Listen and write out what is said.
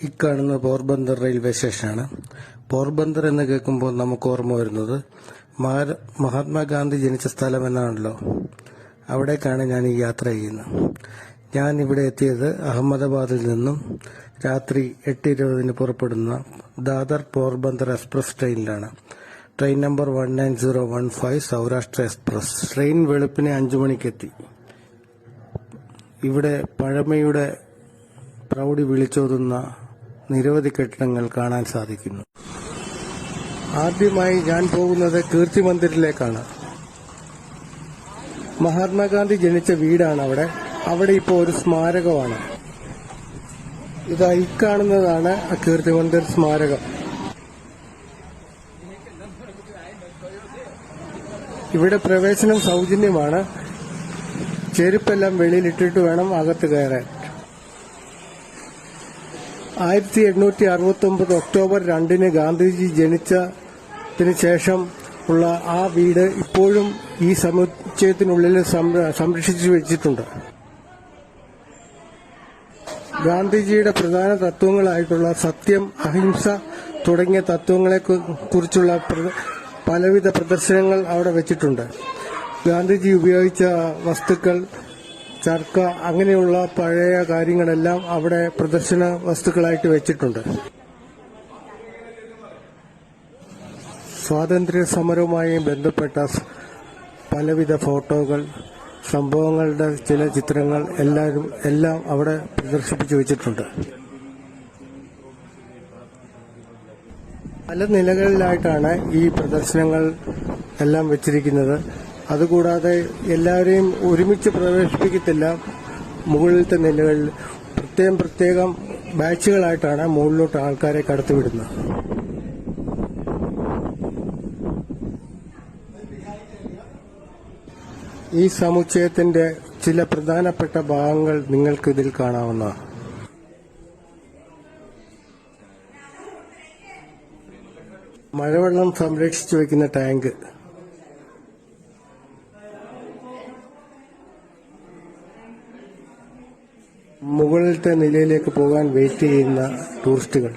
ഈ കാണുന്ന പോർബന്ദർ റെയിൽവേ സ്റ്റേഷനാണ്. പോർബന്ദർ എന്ന് കേൾക്കുമ്പോൾ നമുക്ക് ഓർമ്മ വരുന്നത് മഹാത്മാഗാന്ധി ജനിച്ച സ്ഥലം എന്നാണല്ലോ. അവിടേക്കാണ് ഞാൻ ഈ യാത്ര ചെയ്യുന്നത്. ഞാൻ ഇവിടെ എത്തിയത് അഹമ്മദാബാദിൽ നിന്നും രാത്രി 8:20 പുറപ്പെടുന്ന ദാദർ പോർബന്ദർ എക്സ്പ്രസ് ട്രെയിനിലാണ്. Train number 19015 Saurashtra express. Train വെളുപ്പിനെ 5 മണിക്കെത്തി. ഇവിടെ പഴമയുടെ പ്രൗഢി വിളിച്ചോതുന്ന നിരവധി കെട്ടിടങ്ങൾ കാണാൻ സാധിക്കുന്നു. ആദ്യമായി ഞാൻ പോകുന്നത് കീർത്തി മന്ദിറിലേക്കാണ്. മഹാത്മാഗാന്ധി ജനിച്ച വീടാണ് അവിടെ ഇപ്പോൾ ഒരു സ്മാരകമാണ്. ഈ കാണുന്നതാണ് കീർത്തി മന്ദിർ സ്മാരകം. ഇവിടെ പ്രവേശനം സൗജന്യമാണ്. ചെരുപ്പെല്ലാം വെളിയിലിട്ടിട്ട് വേണം അകത്ത് കയറാൻ. 1869 ഒക്ടോബർ 2 ഗാന്ധിജി ജനിച്ചതിന് ശേഷം ഉള്ള ആ വീട് ഇപ്പോഴും ഈ സമുച്ചയത്തിനുള്ളിൽ സംരക്ഷിച്ചു വെച്ചിട്ടുണ്ട്. ഗാന്ധിജിയുടെ പ്രധാന തത്വങ്ങളായിട്ടുള്ള സത്യം, അഹിംസ തുടങ്ങിയ തത്വങ്ങളെ കുറിച്ചുള്ള പലവിധ പ്രദർശനങ്ങൾ അവിടെ വെച്ചിട്ടുണ്ട്. ഗാന്ധിജി ഉപയോഗിച്ച വസ്തുക്കൾ, ചർക്ക, അങ്ങനെയുള്ള പഴയ കാര്യങ്ങളെല്ലാം അവിടെ പ്രദർശന വസ്തുക്കളായിട്ട് വെച്ചിട്ടുണ്ട്. സ്വാതന്ത്ര്യ സമരവുമായി ബന്ധപ്പെട്ട പലവിധ ഫോട്ടോകൾ, സംഭവങ്ങളുടെ ചില ചിത്രങ്ങൾ എല്ലാം അവിടെ പ്രദർശിപ്പിച്ചു വെച്ചിട്ടുണ്ട്. പല നിലകളിലായിട്ടാണ് ഈ പ്രദർശനങ്ങൾ എല്ലാം വെച്ചിരിക്കുന്നത്. അതുകൂടാതെ എല്ലാവരെയും ഒരുമിച്ച് പ്രവേശിപ്പിക്കത്തില്ല. മുകളിലത്തെ നിലകളിൽ പ്രത്യേകം ബാച്ചുകളായിട്ടാണ് മുകളിലോട്ട് ആൾക്കാരെ കടത്തിവിടുന്നത്. ഈ സമുച്ചയത്തിന്റെ ചില പ്രധാനപ്പെട്ട ഭാഗങ്ങൾ നിങ്ങൾക്ക് ഇതിൽ കാണാവുന്നതാണ്. മഴവെള്ളം സംരക്ഷിച്ചു വയ്ക്കുന്ന ടാങ്ക്, മുകളിലത്തെ നിലയിലേക്ക് പോകാൻ വെയിറ്റ് ചെയ്യുന്ന ടൂറിസ്റ്റുകൾ.